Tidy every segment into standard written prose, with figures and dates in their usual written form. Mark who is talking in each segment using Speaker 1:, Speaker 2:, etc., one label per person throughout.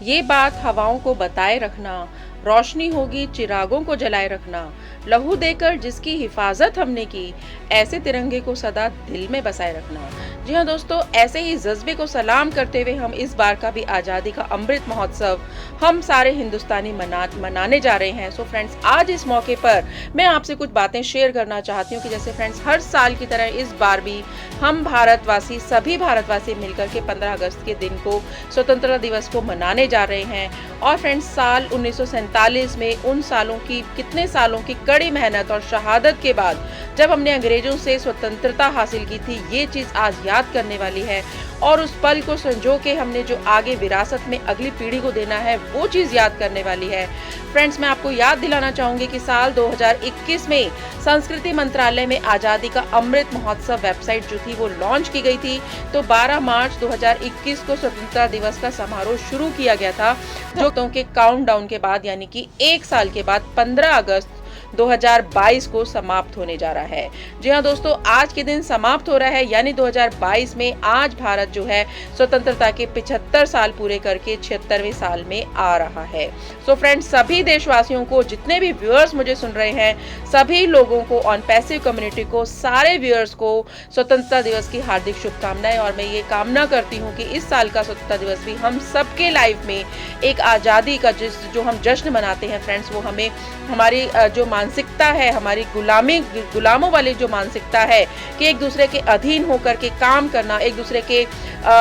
Speaker 1: ये बात हवाओं को बताए रखना, रोशनी होगी चिरागों को जलाए रखना, लहू देकर जिसकी हिफाजत हमने की, ऐसे तिरंगे को सदा दिल में बसाए रखना। जी हाँ दोस्तों, ऐसे ही जज्बे को सलाम करते हुए हम इस बार का भी आज़ादी का अमृत महोत्सव हम सारे हिंदुस्तानी मनाने जा रहे हैं। सो फ्रेंड्स, आज इस मौके पर मैं आपसे कुछ बातें शेयर करना चाहती हूँ कि जैसे फ्रेंड्स, हर साल की तरह इस बार भी हम भारतवासी, सभी भारतवासी मिलकर के 15 अगस्त के दिन को, स्वतंत्रता दिवस को मनाने जा रहे हैं। और फ्रेंड्स, साल 1947 में उन सालों की, कितने सालों की कड़ी मेहनत और शहादत के बाद जब हमने अंग्रेजों से स्वतंत्रता हासिल की थी, ये चीज़ आज याद करने वाली है। और उस पल को संजो के हमने जो आगे विरासत में अगली पीढ़ी को देना है, वो चीज़ याद करने वाली है। फ्रेंड्स, मैं आपको याद दिलाना चाहूँगी कि साल 2021 में संस्कृति मंत्रालय में आज़ादी का अमृत महोत्सव वेबसाइट जो थी वो लॉन्च की गई थी। तो 12 मार्च 2021 को स्वतंत्रता दिवस का समारोह शुरू किया गया था, जो के काउंटडाउन के बाद, यानी कि 1 साल के बाद 15 अगस्त 2022 को समाप्त होने जा रहा है। जी हाँ दोस्तों, आज के दिन समाप्त हो रहा है, यानी 2022 में आज भारत जो है स्वतंत्रता के 75 साल पूरे करके 76वें साल में आ रहा है। सो फ्रेंड्स, सभी देशवासियों को, जितने भी व्यूअर्स मुझे सुन रहे हैं, सभी लोगों को, ऑन पैसिव कम्युनिटी को, सारे व्यूअर्स को स्वतंत्रता दिवस की हार्दिक शुभकामनाएं। और मैं ये कामना करती हूँ कि इस साल का स्वतंत्रता दिवस भी हम सबके लाइफ में एक आज़ादी का जो हम जश्न मनाते हैं फ्रेंड्स, वो हमें हमारी जो मानसिकता है, हमारी गुलामों वाली जो मानसिकता है कि एक दूसरे के अधीन होकर के काम करना, एक दूसरे के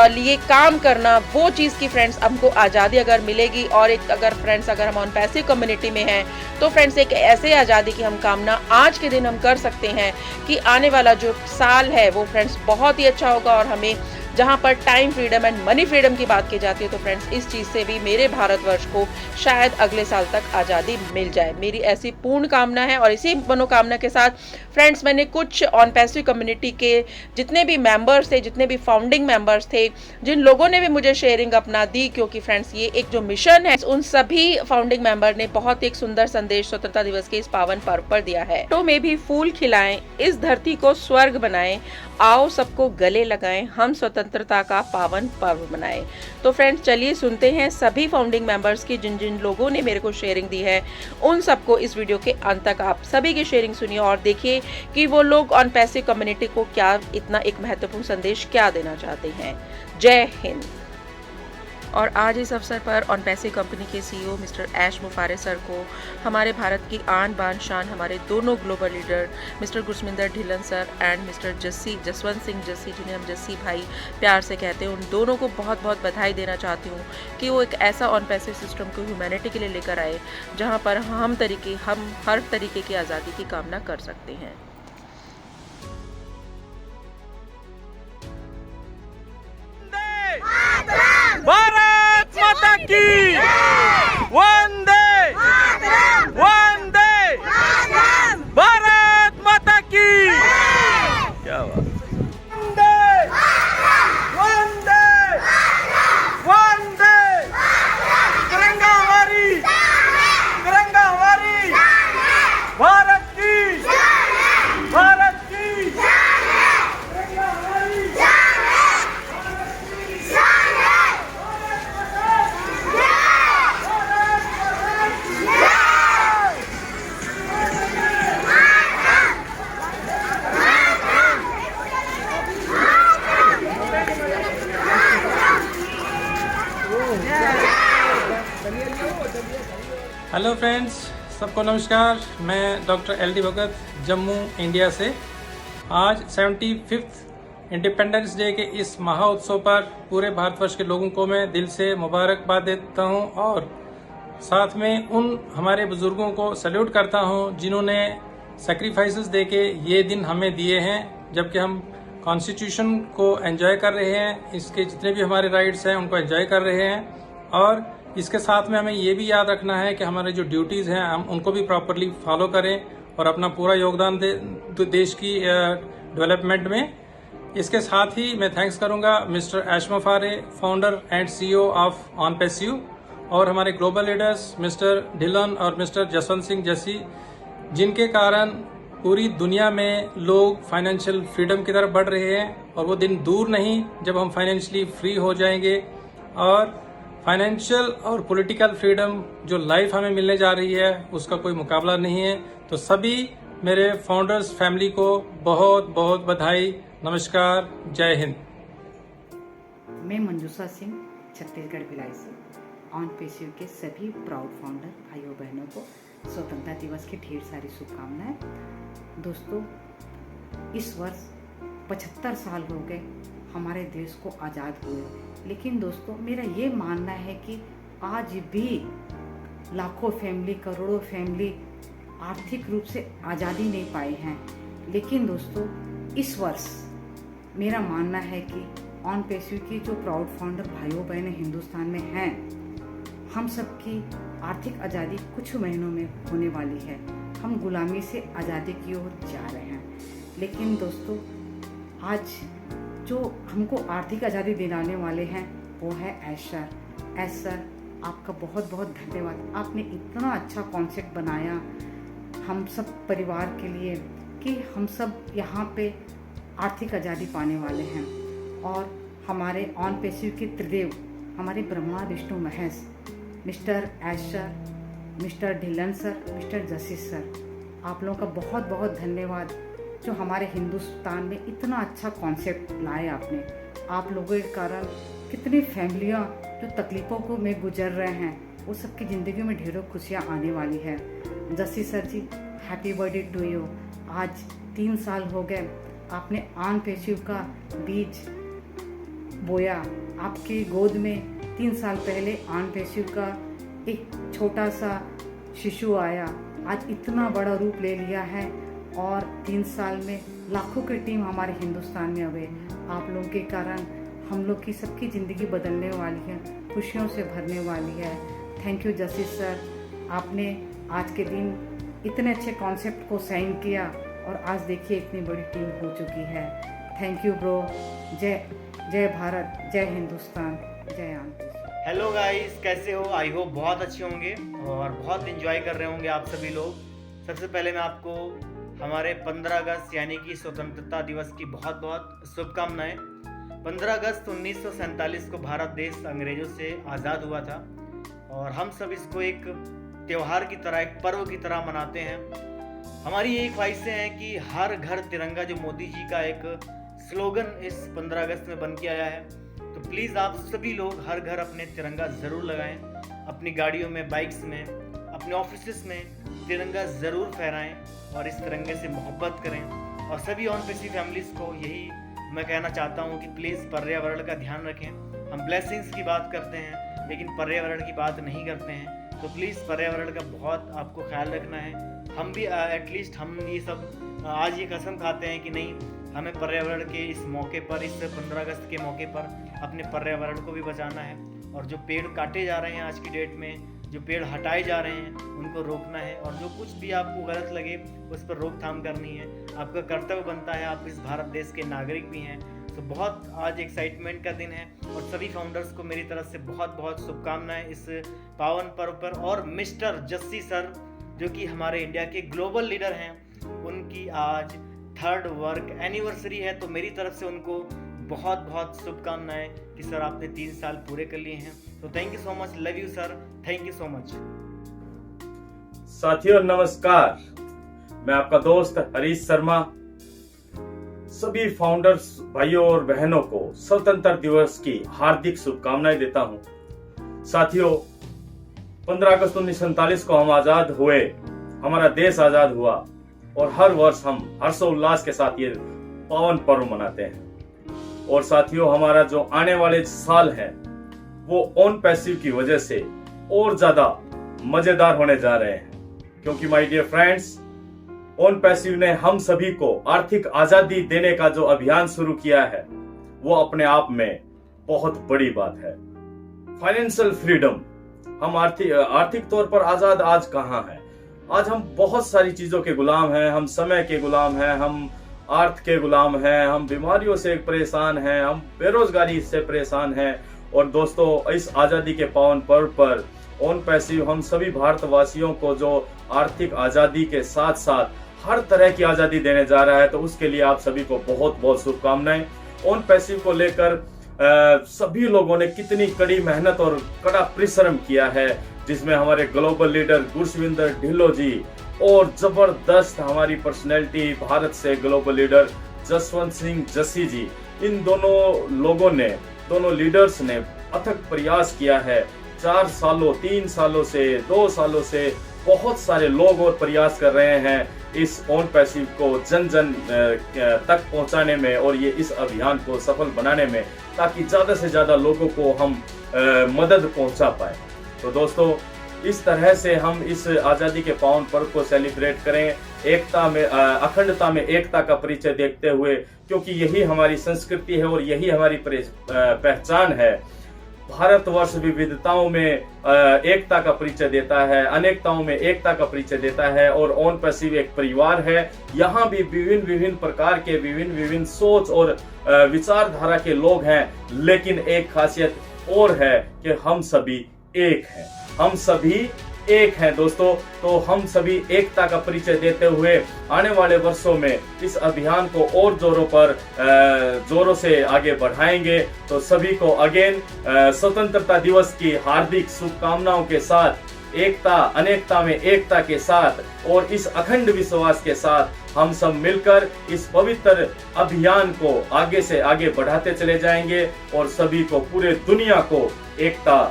Speaker 1: लिए काम करना, वो चीज़ की फ्रेंड्स हमको आज़ादी अगर मिलेगी। और एक अगर हम ऑन पैसिव कम्युनिटी में हैं तो फ्रेंड्स, एक ऐसे आज़ादी की हम कामना आज के दिन हम कर सकते हैं कि आने वाला जो साल है वो फ्रेंड्स बहुत ही अच्छा होगा। और हमें जहाँ पर time freedom and money freedom की बात की जाती है, तो फ्रेंड्स, इस चीज़ से भी मेरे भारतवर्ष को शायद अगले साल तक आज़ादी मिल जाए, मेरी ऐसी पूर्ण कामना है। और इसी मनोकामना के साथ फ्रेंड्स, मैंने कुछ ऑन पैसिव कम्युनिटी के जितने भी मेंबर्स थे, जितने भी फाउंडिंग मेंबर्स थे, जिन लोगों ने भी मुझे शेयरिंग अपना दी, क्योंकि फ्रेंड्स ये एक जो मिशन है, उन सभी फाउंडिंग मेंबर ने बहुत एक सुंदर संदेश स्वतंत्रता दिवस के इस पावन पर्व पर दिया है। तो में भी फूल खिलाएं, इस धरती को स्वर्ग बनाएं, आओ सबको गले लगाएं, हम स्वतंत्रता का पावन पर्व मनाएं। तो फ्रेंड्स, चलिए सुनते हैं सभी फाउंडिंग मेंबर्स की, जिन जिन लोगों ने मेरे को शेयरिंग दी है, उन सबको इस वीडियो के अंत तक आप सभी की शेयरिंग सुनिए और देखिए कि वो लोग ऑन पैसिव कम्युनिटी को क्या इतना एक महत्वपूर्ण संदेश क्या देना चाहते हैं। जय हिंद। और आज इस अवसर पर ऑन पैसिव कंपनी के CEO mister Ash Mufareh sir को, हमारे भारत की आन बान शान, हमारे दोनों global leader mister Gursaminder Dhillon sir and mister Jaswant Singh Jassi, जिन्हें हम जस्सी भाई प्यार से कहते हैं, उन दोनों को बहुत बहुत बधाई देना चाहती हूँ कि वो एक ऐसा ऑन पैसिव सिस्टम को ह्यूमैनिटी के लिए लेकर आए जहाँ पर हम हर तरीके की आज़ादी की कामना कर सकते हैं।
Speaker 2: भारत माता की वंदे वंदे भारत माता की। क्या बात। वंदे वंदे तिरंगा हमारी भारत की भारत की तिरंगा हमारी।
Speaker 3: हेलो फ्रेंड्स, सबको नमस्कार। मैं डॉक्टर LD भगत, जम्मू इंडिया से। आज 75th इंडिपेंडेंस डे के इस महाउत्सव पर पूरे भारतवर्ष के लोगों को मैं दिल से मुबारकबाद देता हूं और साथ में उन हमारे बुजुर्गों को सैल्यूट करता हूं जिन्होंने सेक्रीफाइसेस देके ये दिन हमें दिए हैं, जबकि हम कॉन्स्टिट्यूशन को एंजॉय कर रहे हैं, इसके जितने भी हमारे राइट्स हैं उनको एंजॉय कर रहे हैं। और इसके साथ में हमें ये भी याद रखना है कि हमारे जो ड्यूटीज़ हैं हम उनको भी प्रॉपरली फॉलो करें और अपना पूरा योगदान दें देश की डेवलपमेंट में। इसके साथ ही मैं थैंक्स करूंगा mister Ash Mufareh, founder and CEO of OnPassive, और हमारे ग्लोबल लीडर्स मिस्टर ढिल्लन और मिस्टर जसवंत सिंह जस्सी, जिनके कारण पूरी दुनिया में लोग फाइनेंशियल फ्रीडम की तरफ बढ़ रहे हैं। और वो दिन दूर नहीं जब हम फाइनेंशियली फ्री हो जाएंगे और फाइनेंशियल और पॉलिटिकल फ्रीडम जो लाइफ हमें मिलने जा रही है उसका कोई मुकाबला नहीं है। तो सभी मेरे फाउंडर्स फैमिली को बहुत बहुत बधाई, नमस्कार, जय हिंद।
Speaker 4: मैं मंजूषा सिंह छत्तीसगढ़ भिलाई से ऑन पेशियो के सभी प्राउड फाउंडर भाइयों बहनों को स्वतंत्रता दिवस की ढेर सारी शुभकामनाएं। दोस्तों, इस वर्ष 75 साल हो गए हमारे देश को आज़ाद हुए, लेकिन दोस्तों मेरा ये मानना है कि आज भी लाखों फैमिली, करोड़ों फैमिली आर्थिक रूप से आज़ादी नहीं पाए हैं। लेकिन दोस्तों इस वर्ष मेरा मानना है कि ऑन पेशियो की जो प्राउड फाउंडर भाइयों बहनें हिंदुस्तान में हैं, हम सबकी आर्थिक आज़ादी कुछ महीनों में होने वाली है। हम गुलामी से आज़ादी की ओर जा रहे हैं। लेकिन दोस्तों आज जो हमको आर्थिक आज़ादी दिलाने वाले हैं वो है ऐश सर, आपका बहुत बहुत धन्यवाद। आपने इतना अच्छा कॉन्सेप्ट बनाया हम सब परिवार के लिए कि हम सब यहाँ पे आर्थिक आज़ादी पाने वाले हैं। और हमारे ऑन पेशियो के त्रिदेव, हमारे Brahma Vishnu Mahesh, mister Ash sir, mister Dhillon sir, mister justice sir, आप लोगों का बहुत बहुत धन्यवाद जो हमारे हिंदुस्तान में इतना अच्छा कॉन्सेप्ट लाए आपने। आप लोगों के कारण कितनी फैमिलियाँ जो तकलीफ़ों को में गुजर रहे हैं वो सबकी ज़िंदगी में ढेरों खुशियाँ आने वाली है। Justice sir ji, happy birthday to you. आज 3 साल हो गए आपने ऑन पेशियो का बीज बोया। आपकी गोद में 3 साल पहले ऑन पेशियो का एक छोटा सा शिशु आया, आज इतना बड़ा रूप ले लिया है और 3 साल में लाखों की टीम हमारे हिंदुस्तान में अवे। आप लोगों के कारण हम लोग की सबकी ज़िंदगी बदलने वाली है, खुशियों से भरने वाली है। थैंक यू जस्टिस सर, आपने आज के दिन इतने अच्छे कॉन्सेप्ट को साइन किया और आज देखिए इतनी बड़ी टीम हो चुकी है। Thank you bro. जय भारत, जय हिंदुस्तान, जय आंध्र।
Speaker 5: हेलो गाइस, कैसे हो? आई होप बहुत अच्छे होंगे और बहुत एंजॉय कर रहे होंगे आप सभी लोग। सबसे पहले मैं आपको हमारे 15 अगस्त यानी कि स्वतंत्रता दिवस की बहुत बहुत शुभकामनाएं। 15 अगस्त 1947 को भारत देश अंग्रेजों से आज़ाद हुआ था और हम सब इसको एक त्यौहार की तरह, एक पर्व की तरह मनाते हैं। हमारी यही ख्वाहिशें हैं कि हर घर तिरंगा, जो मोदी जी का एक स्लोगन इस 15 अगस्त में बन के आया है, तो प्लीज़ आप सभी लोग हर घर अपने तिरंगा ज़रूर लगाएं। अपनी गाड़ियों में, बाइक्स में, अपने ऑफिस में तिरंगा ज़रूर फहराएं और इस तिरंगे से मोहब्बत करें। और सभी ऑन पेशियो फैमिलीज़ को यही मैं कहना चाहता हूँ कि प्लीज़ पर्यावरण का ध्यान रखें। हम ब्लेसिंग्स की बात करते हैं लेकिन पर्यावरण की बात नहीं करते हैं, तो प्लीज़ पर्यावरण का बहुत आपको ख्याल रखना है। हम भी एटलीस्ट हम ये सब आज ये कसम खाते हैं कि नहीं, हमें पर्यावरण के इस मौके पर, इस 15 अगस्त के मौके पर अपने पर्यावरण को भी बचाना है। और जो पेड़ काटे जा रहे हैं आज की डेट में, जो पेड़ हटाए जा रहे हैं, उनको रोकना है। और जो कुछ भी आपको गलत लगे उस पर रोकथाम करनी है। आपका कर्तव्य बनता है, आप इस भारत देश के नागरिक भी हैं। तो बहुत आज एक्साइटमेंट का दिन है और सभी फाउंडर्स को मेरी तरफ से बहुत बहुत शुभकामनाएं इस पावन पर्व पर। और मिस्टर जस्सी सर जो कि हमारे इंडिया के ग्लोबल लीडर हैं, उनकी आज 3rd वर्क एनिवर्सरी है, तो मेरी तरफ से उनको बहुत बहुत शुभकामनाएं कि सर आपने 3 साल पूरे कर लिए हैं। तो thank you so much, love you sir, thank you so much.
Speaker 6: साथियों नमस्कार, मैं आपका दोस्त हरीश शर्मा सभी फाउंडर्स भाइयों और बहनों को स्वतंत्रता दिवस की हार्दिक शुभकामनाएं देता हूं। साथियों, 15 अगस्त 1947 को हम आजाद हुए, हमारा देश आजाद हुआ और हर वर्ष हम हर्षोल्लास के साथ ये पावन पर्व मनाते हैं। और साथियों, हमारा जो आने वाले साल है वो ऑन पेशियो की वजह से और ज्यादा मजेदार होने जा रहे हैं, क्योंकि my dear friends, OnPassive ने हम सभी को आर्थिक आजादी देने का जो अभियान शुरू किया है वो अपने आप में बहुत बड़ी बात है। फाइनेंशियल फ्रीडम, हम आर्थिक तौर पर आजाद आज कहाँ है? आज हम बहुत सारी चीजों के गुलाम हैं, हम समय के गुलाम हैं, हम अर्थ के गुलाम हैं, हम बीमारियों से परेशान हैं, हम बेरोजगारी से परेशान हैं। और दोस्तों, इस आजादी के पावन पर्व पर ऑन पेशियो हम सभी भारतवासियों को जो आर्थिक आजादी के साथ साथ हर तरह की आजादी देने जा रहा है, तो उसके लिए आप सभी को बहुत बहुत शुभकामनाएं। ऑन पेशियो को लेकर सभी लोगों ने कितनी कड़ी मेहनत और कड़ा परिश्रम किया है, जिसमें हमारे ग्लोबल लीडर गुरविंदर ढिल्लों जी और जबरदस्त हमारी पर्सनैलिटी भारत से ग्लोबल लीडर जसवंत सिंह जस्सी जी, इन दोनों लोगों ने, दोनों लीडर्स ने अथक प्रयास किया है। 4 सालों, 3 सालों से, 2 सालों से बहुत सारे लोग और प्रयास कर रहे हैं इस ऑन पैसिव को जन जन तक पहुंचाने में और ये इस अभियान को सफल बनाने में, ताकि ज्यादा से ज्यादा लोगों को हम मदद पहुंचा पाए। तो दोस्तों, इस तरह से हम इस आजादी के पावन पर्व को सेलिब्रेट करें, एकता में, अखंडता में एकता का परिचय देखते हुए, क्योंकि यही हमारी संस्कृति है और यही हमारी पहचान है। भारतवर्ष विविधताओं में एकता का परिचय देता है, अनेकताओं में एकता का परिचय देता है और ऑन पैसिव एक परिवार है। यहाँ भी विभिन्न प्रकार के विभिन्न सोच और विचारधारा के लोग हैं, लेकिन एक खासियत और है कि हम सभी एक हैं, हम सभी एक हैं दोस्तों। तो हम सभी एकता का परिचय देते हुए आने वाले वर्षों में इस अभियान को और जोरों से आगे बढ़ाएंगे। तो सभी को अगेन स्वतंत्रता दिवस की हार्दिक शुभकामनाओं के साथ, एकता अनेकता में एकता के साथ और इस अखंड विश्वास के साथ हम सब मिलकर इस पवित्र अभियान को आगे से आगे बढ़ाते चले जाएंगे और सभी को, पूरे दुनिया को एकता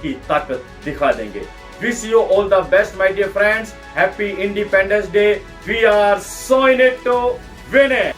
Speaker 6: की ताकत दिखा देंगे। Wish you all the best, my dear friends. Happy Independence Day. We are so in it to win it.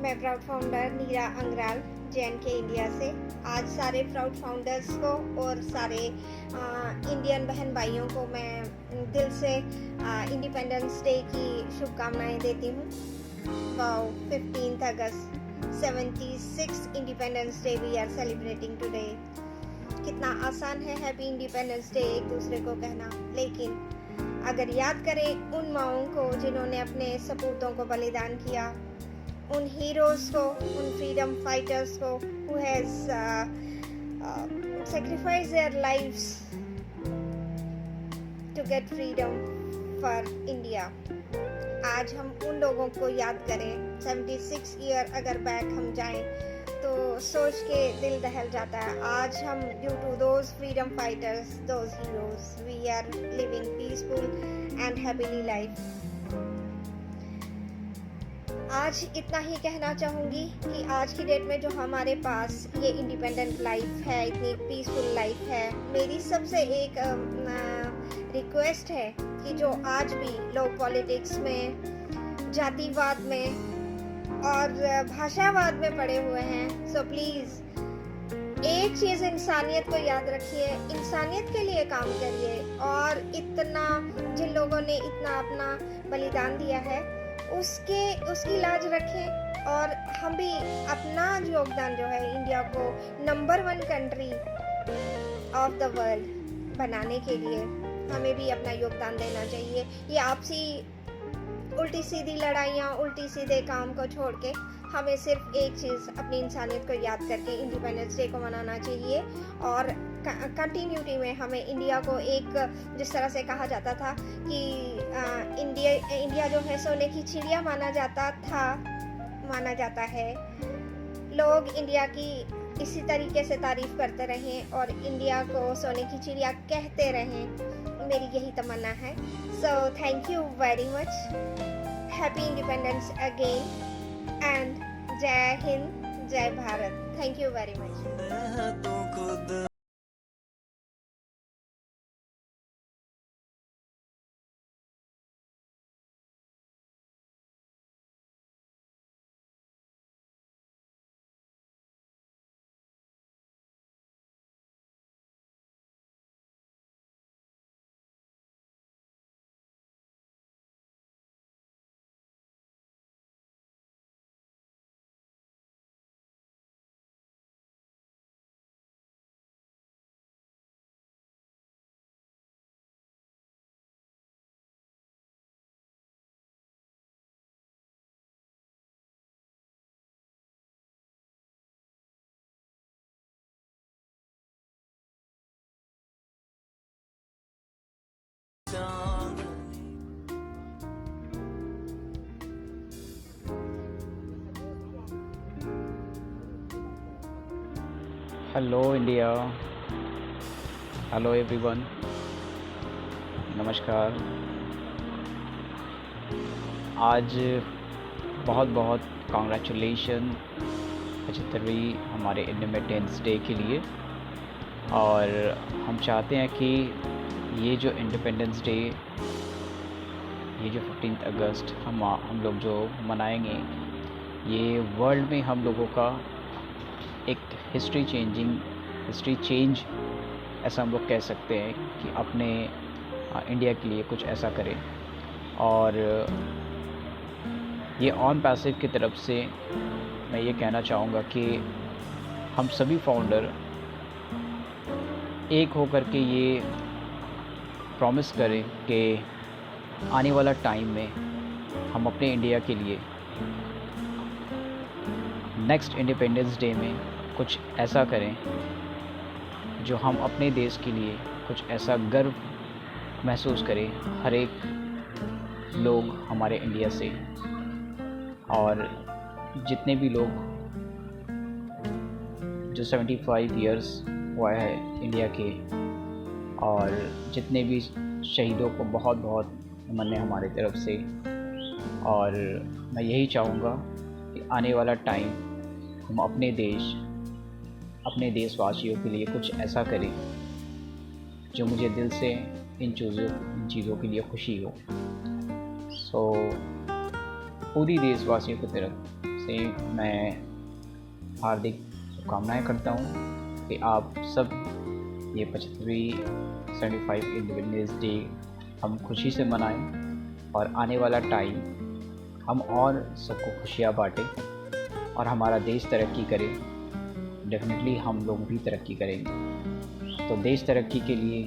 Speaker 7: मैं प्राउड फाउंडर नीरा अंग्राल JNK इंडिया से आज सारे प्राउड फाउंडर्स को और सारे इंडियन बहन भाइयों को मैं दिल से इंडिपेंडेंस डे की शुभकामनाएं देती हूँ। 15th August 76 independence day we are celebrating today. कितना आसान है हैप्पी इंडिपेंडेंस डे एक दूसरे को कहना, लेकिन अगर याद करें उन माओं को जिन्होंने अपने सपूतों को बलिदान किया, उन हीरोज को, उन फ्रीडम फाइटर्स को who has sacrificed their lives to get freedom for India। आज हम उन लोगों को याद करें। 76 ईयर अगर बैक हम जाएं तो सोच के दिल दहल जाता है। आज हम due to those freedom fighters, those heroes, we are living peaceful and happily life। आज इतना ही कहना चाहूँगी कि आज की डेट में जो हमारे पास ये इंडिपेंडेंट लाइफ है, इतनी पीसफुल लाइफ है, मेरी सबसे एक रिक्वेस्ट है कि जो आज भी लोग पॉलिटिक्स में, जातिवाद में और भाषावाद में पड़े हुए हैं, सो प्लीज़ एक चीज़ इंसानियत को याद रखिए, इंसानियत के लिए काम करिए और इतना जिन लोगों ने इतना अपना बलिदान दिया है उसकी लाज रखें और हम भी अपना योगदान जो है इंडिया को number 1 country of the world बनाने के लिए हमें भी अपना योगदान देना चाहिए। ये आपसी उल्टी सीधी लड़ाइयाँ, उल्टी सीधे काम को छोड़ के हमें सिर्फ एक चीज़, अपनी इंसानियत को याद करके इंडिपेंडेंस डे को मनाना चाहिए और कंटिन्यूटी में हमें इंडिया को एक, जिस तरह से कहा जाता था कि इंडिया जो है सोने की चिड़िया माना जाता है, लोग इंडिया की इसी तरीके से तारीफ करते रहें और इंडिया को सोने की चिड़िया कहते रहें, मेरी यही तमन्ना है। So thank you very much, happy independence again and जय हिंद, जय Bharat. Thank you very much.
Speaker 8: Hello India, hello everyone, नमस्कार। आज बहुत बहुत कॉन्ग्रेचुलेशन 75वीं हमारे इंडिपेंडेंस डे के लिए। और हम चाहते हैं कि ये जो इंडिपेंडेंस डे, ये जो 15 अगस्त हम लोग जो मनाएंगे, ये वर्ल्ड में हम लोगों का एक हिस्ट्री चेंज ऐसा हम लोग कह सकते हैं कि अपने इंडिया के लिए कुछ ऐसा करें। और ये ऑन पैसिव की तरफ से मैं ये कहना चाहूँगा कि हम सभी फाउंडर एक होकर के ये प्रॉमिस करें कि आने वाला टाइम में हम अपने इंडिया के लिए नेक्स्ट इंडिपेंडेंस डे में कुछ ऐसा करें जो हम अपने देश के लिए कुछ ऐसा गर्व महसूस करें, हर एक लोग हमारे इंडिया से। और जितने भी लोग जो 75 इयर्स हुआ है इंडिया के, और जितने भी शहीदों को बहुत बहुत नमन है हमारी तरफ से। और मैं यही चाहूँगा कि आने वाला टाइम हम अपने देशवासियों के लिए कुछ ऐसा करें जो मुझे दिल से इन चीज़ों के लिए खुशी हो। सो पूरी देशवासियों की तरफ से मैं हार्दिक शुभकामनाएं करता हूँ कि आप सब ये 75 इंडिपेंडेंस डे हम खुशी से मनाएं और आने वाला टाइम हम और सबको खुशियाँ बांटें और हमारा देश तरक्की करे। डेफिनेटली हम लोग भी तरक्की करेंगे। तो देश तरक्की के लिए,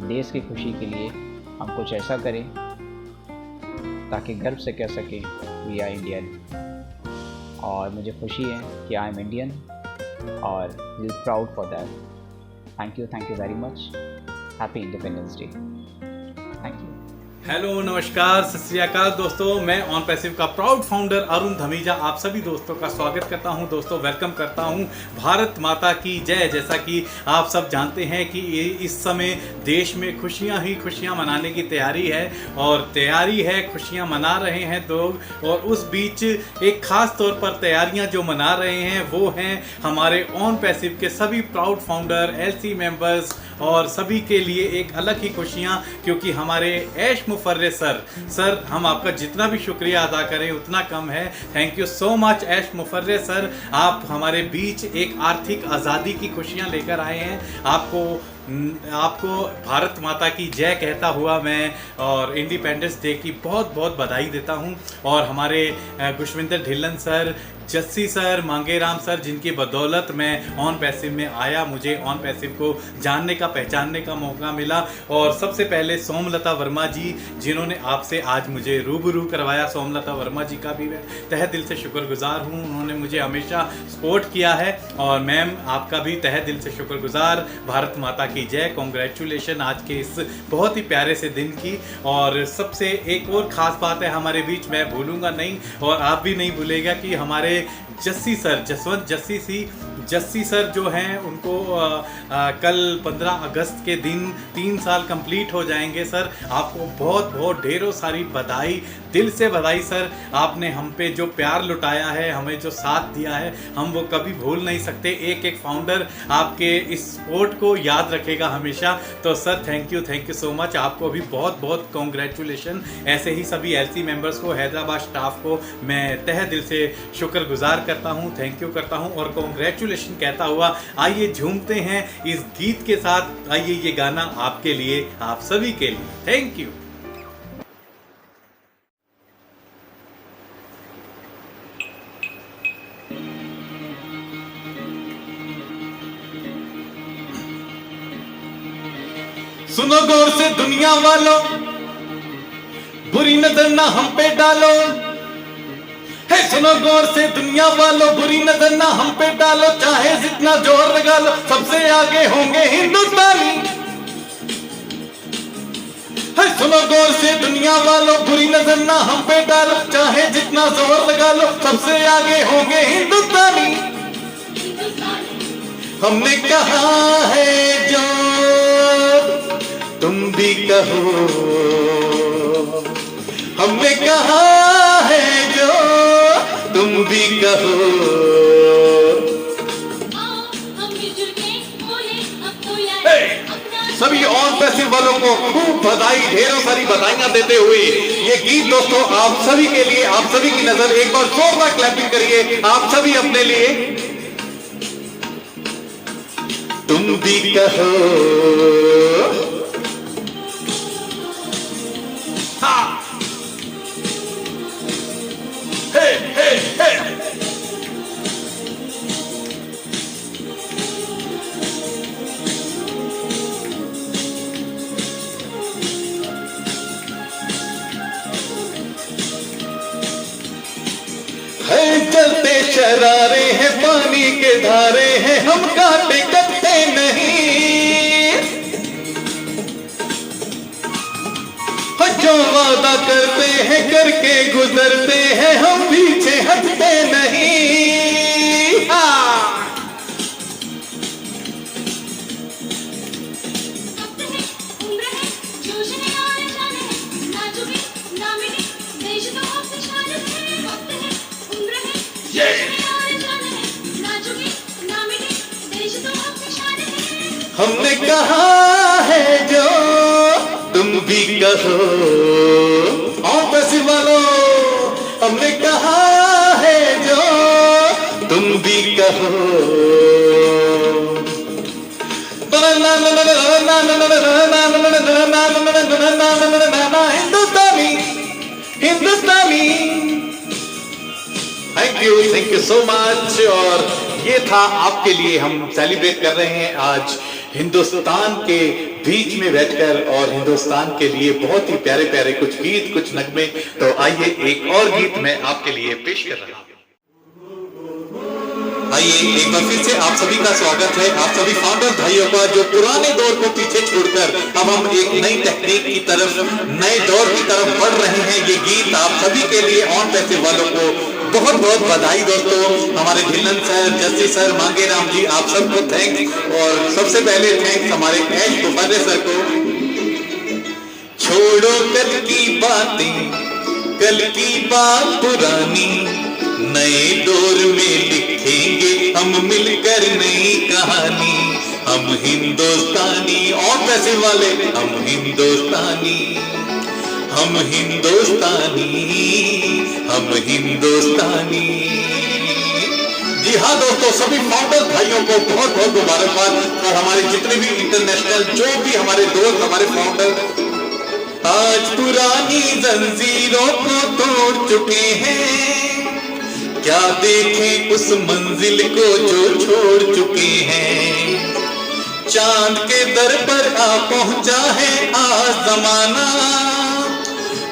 Speaker 8: देश की खुशी के लिए हम कुछ ऐसा करें ताकि गर्व से कह सकें वी आर इंडियन। और मुझे खुशी है कि आई एम इंडियन और we are proud for that. Thank you very much. Happy independence day. Thank you.
Speaker 9: Hello, नमस्कार, सत श्री अकाल दोस्तों। मैं ऑन पैसिव का प्राउड फाउंडर अरुण धमीजा आप सभी दोस्तों का स्वागत करता हूं। दोस्तों, वेलकम करता हूं। भारत माता की जय। जैसा कि आप सब जानते हैं कि इस समय देश में खुशियां ही खुशियां मनाने की तैयारी है, और तैयारी है, खुशियां मना रहे हैं लोग। और उस बीच एक खास तौर पर तैयारियां जो मना रहे हैं वो हैं हमारे ऑन पैसिव के सभी प्राउड फाउंडर, एलसी मेंबर्स, और सभी के लिए एक अलग ही खुशियां, क्योंकि हमारे ऐश मुफर्रे सर, हम आपका जितना भी शुक्रिया अदा करें उतना कम है। Thank you so much Ash Mufareh sir. आप हमारे बीच एक आर्थिक आज़ादी की खुशियां लेकर आए हैं। आपको भारत माता की जय कहता हुआ मैं और इंडिपेंडेंस डे की बहुत बहुत बधाई देता हूं। और हमारे Khushwinder Dhillon sir, Jassi sir, Mangeram sir, जिनकी बदौलत मैं ऑन पैसिव में आया, मुझे ऑन पैसिव को जानने का, पहचानने का मौका मिला। और सबसे पहले सोमलता वर्मा जी, जिन्होंने आपसे आज मुझे रूबरू करवाया। सोमलता वर्मा जी का भी मैं तहे दिल से शुक्रगुजार हूँ। उन्होंने मुझे हमेशा सपोर्ट किया है। और मैम, आपका भी तहे दिल से शुक्रगुजार। भारत माता की जय। कॉन्ग्रेचुलेशन आज के इस बहुत ही प्यारे से दिन की। और सबसे एक और ख़ास बात है हमारे बीच, मैं भूलूंगा नहीं और आप भी नहीं भूलेगा, कि हमारे जस्सी सर, जसवंत जस्सी सर जो हैं, उनको कल 15 अगस्त के दिन 3 साल कंप्लीट हो जाएंगे। सर, आपको बहुत बहुत ढेरों सारी बधाई, दिल से बधाई सर। आपने हम पे जो प्यार लुटाया है, हमें जो साथ दिया है, हम वो कभी भूल नहीं सकते। एक एक फाउंडर आपके इस सपोर्ट को याद रखेगा हमेशा। तो sir, thank you so much. आपको भी बहुत बहुत कॉन्ग्रेचुलेशन। ऐसे ही सभी एलसी मेंबर्स को, हैदराबाद स्टाफ को मैं तहे दिल से शुक्रगुजार करता हूँ, थैंक यू करता हूँ और कॉन्ग्रेचुलेशन कहता हुआ आइए झूमते हैं इस गीत के साथ। आइए, ये गाना आपके लिए, आप सभी के लिए। Thank you. सुनो गौर से दुनिया वालों, बुरी नजर ना हम पे डालो। है सुनो गौर से दुनिया वालों, बुरी नजर ना हम पे डालो। चाहे जितना जोर लगा लो, सबसे आगे होंगे हिंदुस्तानी। है सुनो गौर से दुनिया वालों, बुरी नजर ना हम पे डालो। चाहे जितना जोर लगा लो, सबसे आगे होंगे हिंदुस्तानी।
Speaker 10: हमने कहा है जो तुम भी कहो, हमने कहा है जो तुम भी कहो। सभी ऑन पैसिव वालों को खूब बधाई, ढेरों सारी बधाइयां देते हुए ये गीत दोस्तों आप सभी के लिए, आप सभी की नजर, एक बार जोरदार क्लैपिंग करिए आप सभी अपने लिए। तुम भी कहो, हाँ, हे हे हे, चलते शरारे हैं, पानी के धारे हैं, हम काटे कट्टे नहीं। जो वादा करते हैं करके गुजरते हैं, हम पीछे हटते नहीं। हाँ, हमने कहा है जो तुम भी कहो, और पैसे वालों हमने कहा है जो तुम भी कहो। हिंदुस्तानी हिंदुस्तानी, थैंक यू सो मच। और ये था आपके लिए, हम सेलिब्रेट कर रहे हैं आज हिंदुस्तान के बीच में बैठकर, और हिंदुस्तान के लिए बहुत ही प्यारे प्यारे कुछ गीत, कुछ नगमे। तो आइए एक और गीत मैं आपके लिए पेश कर रहा हूँ। आइए एक बार फिर से आप सभी का स्वागत है, आप सभी फाउंडर भाइयों का, जो पुराने दौर को पीछे छोड़कर अब हम एक नई टेक्निक की तरफ, नए दौर की तरफ बढ़ रहे हैं। ये गीत आप सभी के लिए ऑन पैसे वालों को बहुत बहुत बधाई दोस्तों। हमारे ढिल्लन सर, जस्सी सर, मांगे राम जी, आप सबको थैंक्स। और सबसे पहले थैंक्स हमारे कैश बुफारे सर को। छोड़ो कल की बातें, कल की बात पुरानी, नए दौर में लिखेंगे हम मिलकर नई कहानी। हम हिंदुस्तानी, और पैसे वाले हम हिंदुस्तानी, हम हिंदुस्तानी, हम हिंदुस्तानी। जी हाँ दोस्तों, सभी फाउंडर भाइयों को बहुत बहुत मुबारकबाद। और हमारे जितने भी इंटरनेशनल, जो भी हमारे दोस्त, हमारे फाउंडर आज पुरानी जंजीरों को तोड़ चुके हैं। क्या देखें उस मंजिल को जो छोड़ चुके हैं। चांद के दर पर आ पहुंचा है आज जमाना,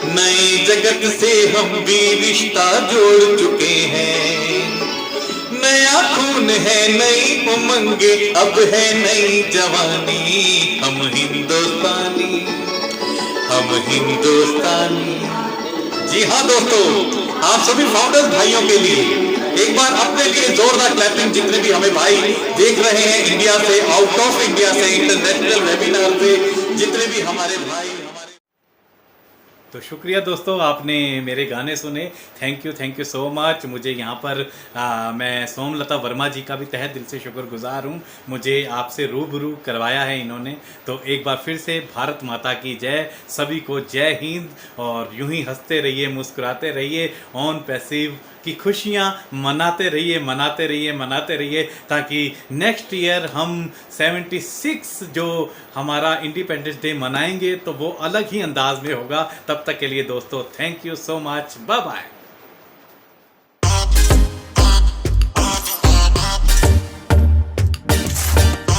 Speaker 10: नए जगत से हम भी रिश्ता जोड़ चुके हैं। नया खून है, नई उमंगे, अब है नई जवानी। हम हिंदुस्तानी, हम हिंदुस्तानी। जी हाँ दोस्तों, आप सभी फाउंडर्स भाइयों के लिए एक बार अपने लिए जोरदार क्लैपिंग। जितने भी हमें भाई देख रहे हैं इंडिया से, आउट ऑफ इंडिया से, इंटरनेशनल वेबिनार से, जितने भी हमारे भाई,
Speaker 9: तो शुक्रिया दोस्तों, आपने मेरे गाने सुने। Thank you so much. मुझे यहाँ पर मैं सोमलता वर्मा जी का भी तहे दिल से शुक्रगुजार हूँ। मुझे आपसे रूबरू करवाया है इन्होंने। तो एक बार फिर से भारत माता की जय, सभी को जय हिंद। और यूं ही हंसते रहिए, मुस्कुराते रहिए, ऑन पैसिव की खुशियाँ मनाते रहिए, मनाते रहिए, मनाते रहिए, ताकि नेक्स्ट ईयर हम 76 जो हमारा इंडिपेंडेंस डे मनाएंगे तो वो अलग ही अंदाज में होगा। तब तक के लिए दोस्तों thank you so much, bye bye.